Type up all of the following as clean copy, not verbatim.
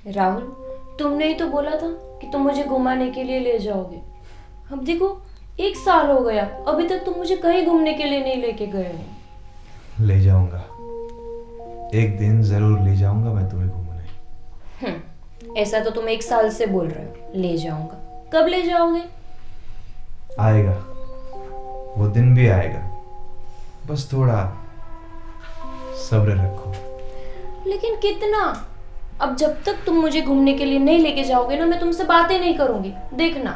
राहुल, तुमने ही तो बोला था कि तुम मुझे घुमाने के लिए ले जाओगे। अब देखो, 1 साल हो गया, अभी तक तुम मुझे कहीं घूमने के लिए नहीं लेके गए हो। ले जाऊंगा, एक दिन जरूर ले जाऊंगा मैं तुम्हें घूमने। ऐसा तो तुम 1 साल से बोल रहे हो, ले जाऊंगा। कब ले जाओगे? आएगा, वो दिन भी आएगा, बस थोड़ा सब्र रखो। लेकिन कितना? अब जब तक तुम मुझे घूमने के लिए नहीं लेके जाओगे ना, मैं तुमसे बातें नहीं करूंगी, देखना।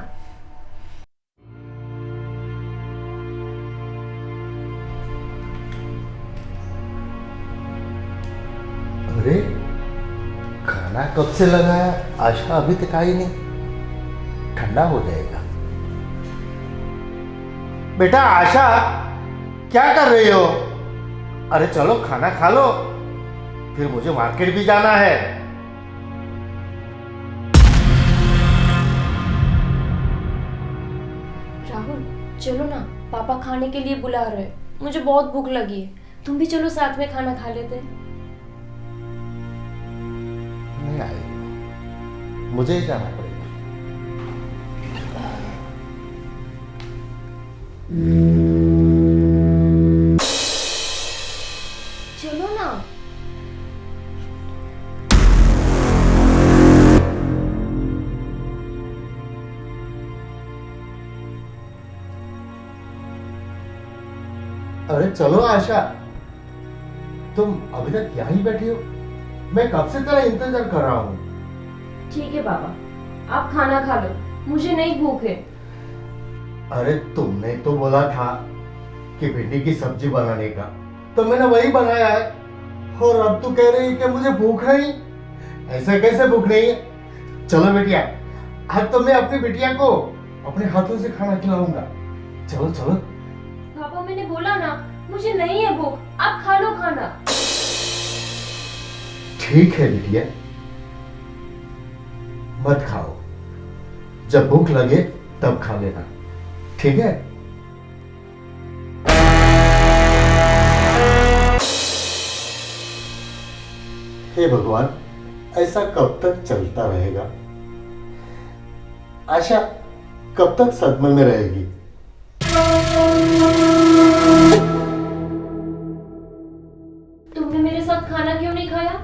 अरे खाना कब से लगा है, आशा अभी तक आई नहीं। ठंडा हो जाएगा। बेटा आशा, क्या कर रही हो? अरे चलो खाना खा लो, फिर मुझे मार्केट भी जाना है। राहुल, चलो ना, पापा खाने के लिए बुला रहे हैं, मुझे बहुत भूख लगी है। तुम भी चलो, साथ में खाना खा लेते हैं। नहीं आएगी, मुझे ही जाना पड़ेगा। चलो ना। अरे चलो आशा, तुम अभी तक यहीं बैठी हो? मैं कब से तेरा इंतजार कर रहा हूँ। ठीक है पापा, आप खाना खा लो, मुझे नहीं भूख है। अरे तुमने तो बोला था कि भिंडी की सब्जी बनाने का, तो मैंने वही बनाया है। और अब तू कह रही है कि मुझे भूख नहीं। ऐसे कैसे भूख नहीं है? चलो बेटिया, आज तो मैं अपनी बिटिया को अपने हाथों से खाना खिलाऊंगा। चलो चलो। पापा, मैंने बोला ना, मुझे नहीं है भूख, आप खा लो खाना। ठीक है बिटिया, मत खाओ, जब भूख लगे तब खा लेना, ठीक है? हे भगवान, ऐसा कब तक चलता रहेगा? आशा कब तक सदमे में रहेगी? तुमने मेरे साथ खाना क्यों नहीं खाया?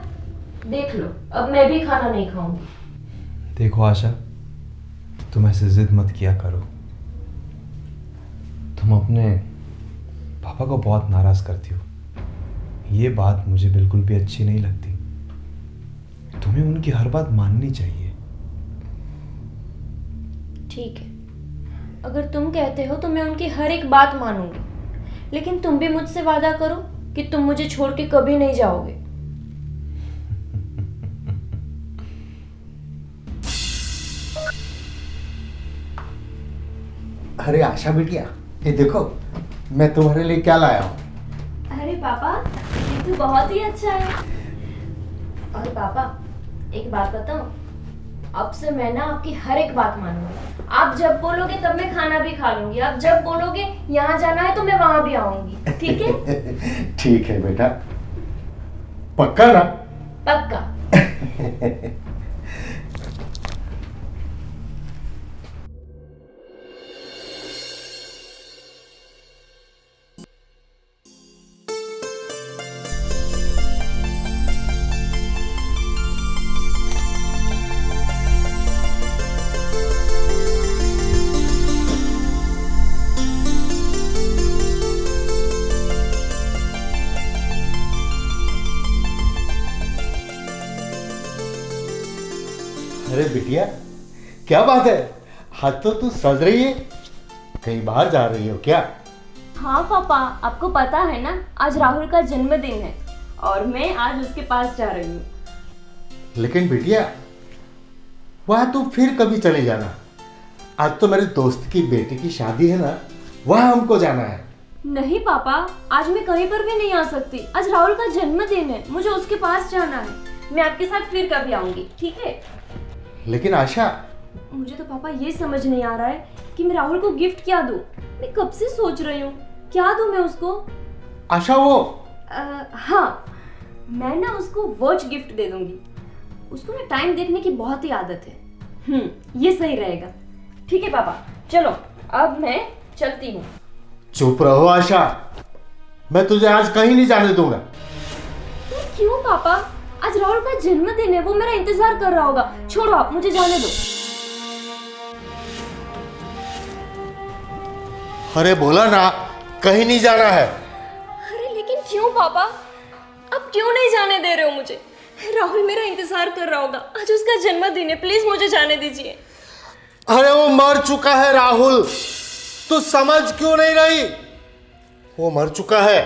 देख लो, अब मैं भी खाना नहीं खाऊंगी। देखो आशा, तुम ऐसे जिद मत किया करो। तुम अपने पापा को बहुत नाराज करती हो, ये बात मुझे बिल्कुल भी अच्छी नहीं लगती। तुम्हें उनकी हर बात माननी चाहिए। ठीक है, अगर तुम कहते हो तो मैं उनकी हर एक बात मानूंगी, लेकिन तुम भी मुझसे वादा करो कि तुम मुझे छोड़ के कभी नहीं जाओगे। अरे आशा बिटिया, ये देखो मैं तुम्हारे लिए क्या लाया हूं। अरे पापा, ये तो बहुत ही अच्छा है। और पापा, एक बात बताओ, अब से मैं ना आपकी हर एक बात मानूंगी। आप जब बोलोगे तब मैं खाना भी खा लूंगी। आप जब बोलोगे यहाँ जाना है तो मैं वहां भी आऊंगी, ठीक है? ठीक है बेटा, पक्का ना? पक्का। अरे बिटिया, क्या बात है? आज तो तू सज रही है, कहीं बाहर जा रही हो क्या? हाँ पापा, आपको पता है ना, आज राहुल का जन्मदिन है और मैं आज उसके पास जा रही हूँ। लेकिन बिटिया, वहां तू फिर कभी चली जाना। आज तो मेरे दोस्त की बेटी की शादी है ना, वहां हमको जाना है। नहीं पापा, आज मैं कहीं पर भी नहीं आ सकती। आज राहुल का जन्मदिन है, मुझे उसके पास जाना है। मैं आपके साथ फिर कभी आऊंगी, ठीक है? लेकिन आशा, मुझे तो पापा ये समझ नहीं आ रहा है कि मैं राहुल को गिफ्ट क्या दूं। मैं कब से सोच रही हूँ क्या दूं मैं उसको। आशा वो हाँ, मैं ना उसको वॉच गिफ्ट दे दूंगी। उसको ना टाइम देखने की बहुत ही आदत है। ये सही रहेगा। ठीक है पापा, चलो अब मैं चलती हूँ। चुप रहो आशा, मैं तुझे आज कहीं नहीं जाने दूंगा। क्यों पापा? आज राहुल का जन्मदिन है, वो मेरा इंतजार कर रहा होगा। छोड़ो, आप मुझे जाने दो। अरे बोला ना कहीं नहीं जाना है। अरे लेकिन क्यों पापा? अब क्यों नहीं जाने दे रहे हो मुझे? राहुल मेरा इंतजार कर रहा होगा, आज उसका जन्मदिन है, प्लीज मुझे जाने दीजिए। अरे वो मर चुका है राहुल, तू समझ क्यों नहीं रही? वो मर चुका है।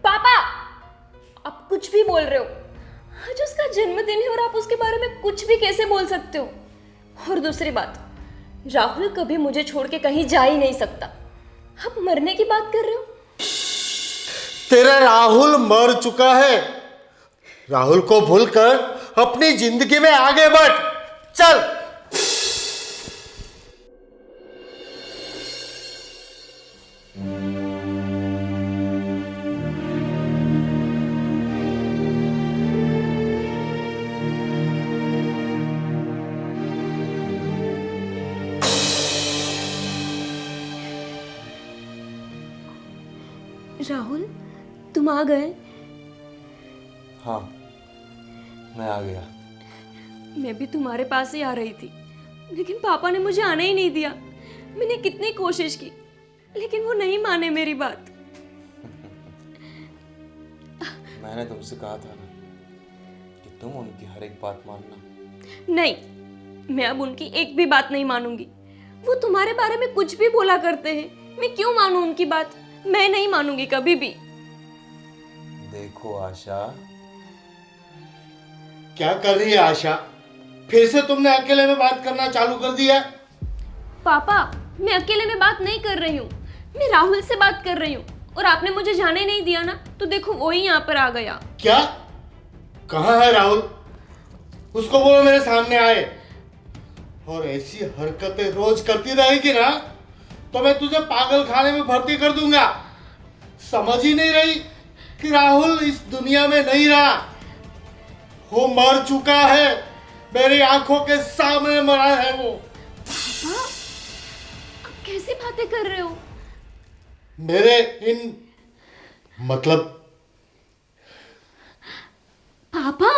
पापा, आप कुछ भी बोल रहे हो। आज उसका जन्मदिन है और आप उसके बारे में कुछ भी कैसे बोल सकते हो? और दूसरी बात, राहुल कभी मुझे छोड़ के कहीं जा ही नहीं सकता। आप मरने की बात कर रहे हो? तेरा राहुल मर चुका है। राहुल को भूलकर अपनी जिंदगी में आगे बढ़। चल। राहुल, तुम आ गए? हाँ, मैं आ गया। मैं भी तुम्हारे पास ही आ रही थी, लेकिन पापा ने मुझे आने ही नहीं दिया। मैंने कितनी कोशिश की, लेकिन वो नहीं माने मेरी बात। मैंने तुमसे कहा था ना कि तुम उनकी हर एक बात मानना। नहीं, मैं अब उनकी एक भी बात नहीं मानूंगी। वो तुम्हारे बारे में कुछ भी बोला करते हैं, मैं क्यों मानूं उनकी बात? मैं नहीं मानूंगी कभी भी। देखो आशा, क्या कर रही है आशा? फिर से तुमने अकेले में बात करना चालू कर दिया? पापा, मैं अकेले में बात नहीं कर रही हूँ, मैं राहुल से बात कर रही हूँ। और आपने मुझे जाने नहीं दिया ना, तो देखो वो ही यहाँ पर आ गया। क्या? कहाँ है राहुल? उसको बोलो मेरे सामने आए। और ऐसी हरकतें रोज करती रहेगी ना तो मैं तुझे पागल खाने में भर्ती कर दूंगा। समझ ही नहीं रही कि राहुल इस दुनिया में नहीं रहा, वो मर चुका है। मेरी आंखों के सामने मरा है वो। पापा, आप कैसी बातें कर रहे हो? मेरे इन मतलब पापा,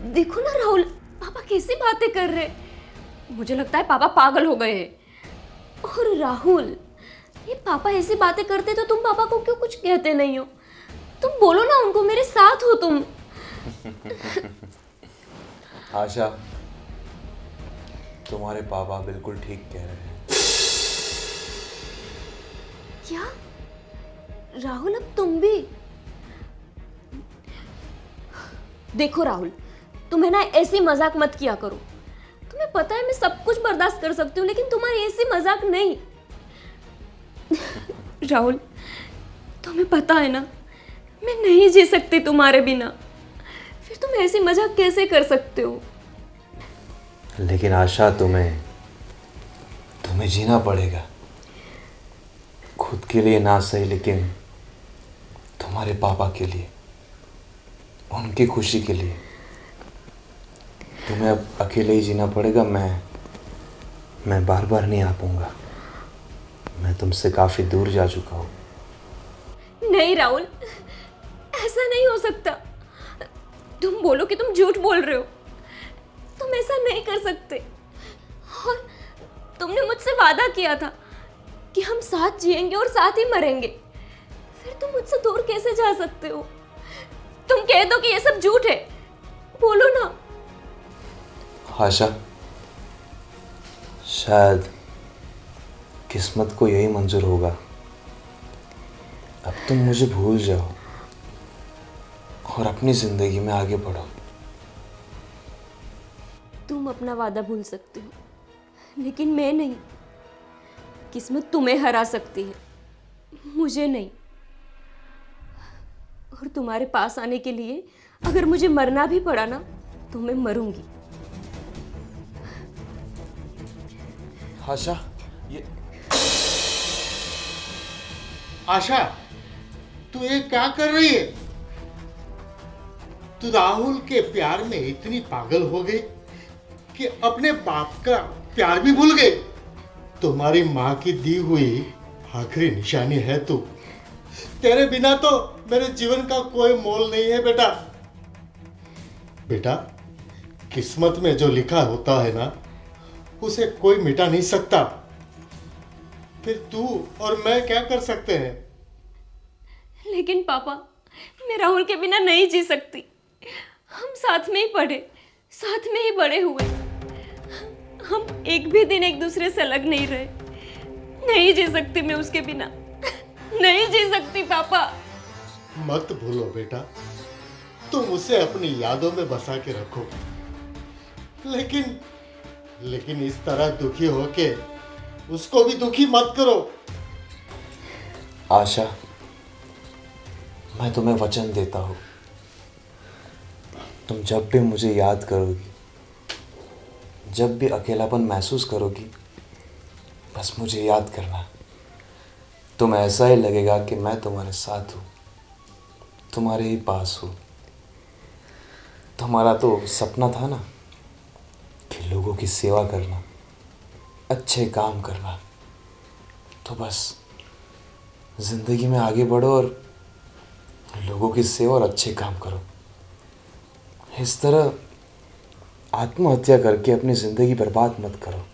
देखो ना राहुल, पापा कैसी बातें कर रहे हैं। मुझे लगता है पापा पागल हो गए हैं। और राहुल, ये पापा ऐसी बातें करते तो तुम पापा को क्यों कुछ कहते नहीं हो? तुम बोलो ना उनको, मेरे साथ हो तुम। आशा, तुम्हारे पापा बिल्कुल ठीक कह रहे हैं। क्या राहुल, अब तुम भी? देखो राहुल, तुम्हें ना ऐसी मजाक मत किया करो। तुम्हें पता है मैं सब कुछ बर्दाश्त कर सकती हूँ, लेकिन तुम्हारी ऐसी मजाक नहीं। राहुल, तुम्हें पता है ना मैं नहीं जी सकती तुम्हारे बिना। फिर तुम ऐसी मजाक कैसे कर सकते हो? लेकिन आशा, तुम्हें जीना पड़ेगा। खुद के लिए ना सही, लेकिन तुम्हारे पापा के लिए, उनकी खुशी के लिए तुम्हें अब अकेले ही जीना पड़ेगा। मैं बार बार नहीं आ पाऊंगा। मैं तुमसे काफी दूर जा चुका हूँ। नहीं राहुल, ऐसा नहीं हो सकता। तुम बोलो कि तुम झूठ बोल रहे हो। तुम ऐसा नहीं कर सकते। और तुमने मुझसे वादा किया था कि हम साथ जिएंगे और साथ ही मरेंगे। फिर तुम मुझसे दूर कैसे जा सकते हो? तुम कह दो कि ये सब झूठ है, बोलो ना। आशा, शायद किस्मत को यही मंजूर होगा। अब तुम मुझे भूल जाओ और अपनी जिंदगी में आगे बढ़ो। तुम अपना वादा भूल सकते हो, लेकिन मैं नहीं। किस्मत तुम्हें हरा सकती है, मुझे नहीं। और तुम्हारे पास आने के लिए अगर मुझे मरना भी पड़ा ना, तो मैं मरूंगी। आशा, ये आशा, तू ये क्या कर रही है? तू राहुल के प्यार में इतनी पागल हो गई कि अपने बाप का प्यार भी भूल गई। तुम्हारी माँ की दी हुई आखिरी निशानी है तू। तेरे बिना तो मेरे जीवन का कोई मोल नहीं है बेटा। बेटा, किस्मत में जो लिखा होता है ना, उसे कोई मिटा नहीं सकता। फिर तू और मैं क्या कर सकते हैं? लेकिन पापा, मैं राहुल के बिना नहीं जी सकती। हम साथ में ही पढ़े, साथ में ही बड़े हुए। हम एक भी दिन एक दूसरे से अलग नहीं रहे। नहीं जी सकती मैं उसके बिना, नहीं जी सकती पापा। मत भूलो बेटा, तुम उसे अपनी यादों में बसा के रखो। लेकिन इस तरह दुखी होके उसको भी दुखी मत करो। आशा, मैं तुम्हें वचन देता हूँ, तुम जब भी मुझे याद करोगी, जब भी अकेलापन महसूस करोगी, बस मुझे याद करना। तुम ऐसा ही लगेगा कि मैं तुम्हारे साथ हूँ, तुम्हारे ही पास हूँ। तुम्हारा तो सपना था ना कि लोगों की सेवा करना, अच्छे काम करना। तो बस ज़िंदगी में आगे बढ़ो और लोगों की सेवा और अच्छे काम करो। इस तरह आत्महत्या करके अपनी ज़िंदगी बर्बाद मत करो।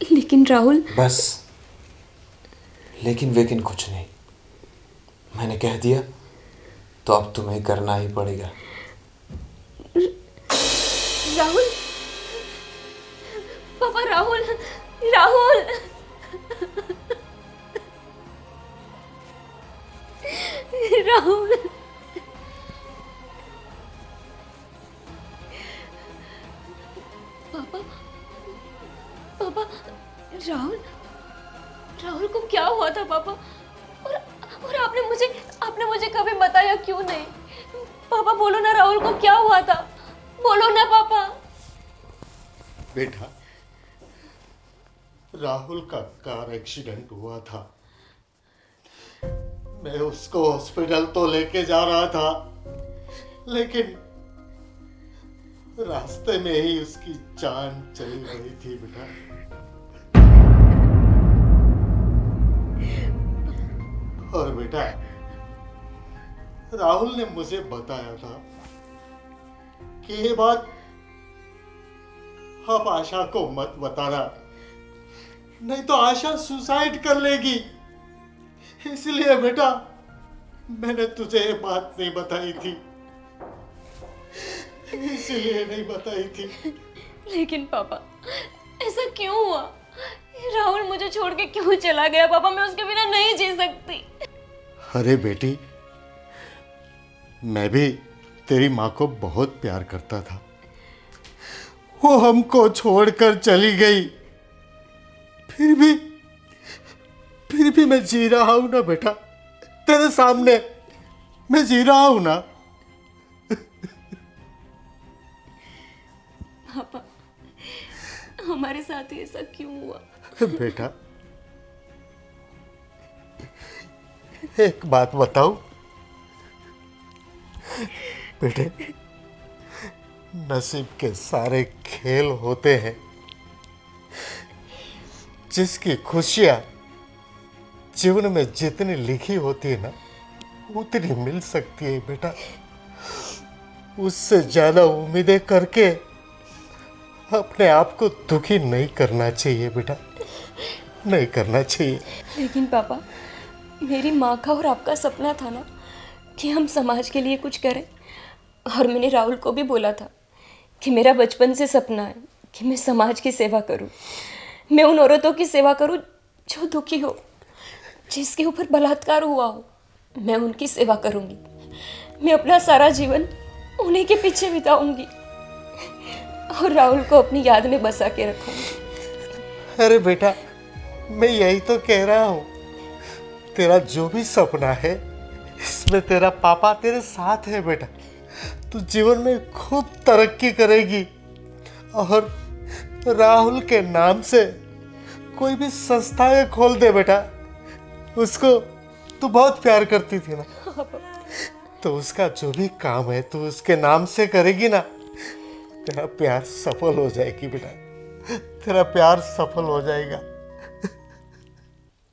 लेकिन राहुल। बस लेकिन कुछ नहीं, मैंने कह दिया तो अब तुम्हें करना ही पड़ेगा। राहुल, पापा, राहुल, राहुल, राहुल। पापा, पापा, राहुल को क्या हुआ था पापा? और आपने मुझे कभी बताया क्यों नहीं? पापा बोलो ना, राहुल को क्या हुआ था? बोलो ना पापा। बेटा, राहुल का कार एक्सीडेंट हुआ था। मैं उसको हॉस्पिटल तो लेके जा रहा था, लेकिन रास्ते में ही उसकी जान चली गई थी बेटा। और बेटा, राहुल ने मुझे बताया था कि ये बात आप आशा को मत बताना, नहीं तो आशा सुसाइड कर लेगी। इसलिए बेटा मैंने तुझे ये बात नहीं बताई थी, इसलिए नहीं बताई थी। लेकिन पापा, ऐसा क्यों हुआ? राहुल मुझे छोड़ के क्यों चला गया? पापा, मैं उसके बिना नहीं जी सकती। अरे बेटी, मैं भी तेरी माँ को बहुत प्यार करता था। वो हमको छोड़कर चली गई, फिर भी मैं जी रहा हूं ना बेटा, तेरे सामने मैं जी रहा हूं ना। पापा, हमारे साथ ही ऐसा क्यों हुआ? बेटा, एक बात बताऊं बेटे, नसीब के सारे खेल होते हैं। जिसकी खुशियां जीवन में जितनी लिखी होती है ना, उतनी मिल सकती है बेटा। उससे ज्यादा उम्मीदें करके अपने आप को दुखी नहीं करना चाहिए बेटा, नहीं करना चाहिए। लेकिन पापा, मेरी माँ का और आपका सपना था ना कि हम समाज के लिए कुछ करें। और मैंने राहुल को भी बोला था कि मेरा बचपन से सपना है कि मैं समाज की सेवा करूं। मैं उन औरतों की सेवा करूं जो दुखी हो, जिसके ऊपर बलात्कार हुआ हो। मैं उनकी सेवा करूंगी। मैं अपना सारा जीवन उन्हीं के पीछे बिताऊंगी और राहुल को अपनी याद में बसा के रखूंगी। अरे बेटा, मैं यही तो कह रहा हूँ, तेरा जो भी सपना है इसमें तेरा पापा तेरे साथ है बेटा। तू जीवन में खूब तरक्की करेगी और राहुल के नाम से कोई भी संस्थाएं खोल दे बेटा। उसको तू बहुत प्यार करती थी ना। तो उसका जो भी काम है तू उसके नाम से करेगी ना, तेरा प्यार सफल हो जाएगी बेटा, तेरा प्यार सफल हो जाएगा।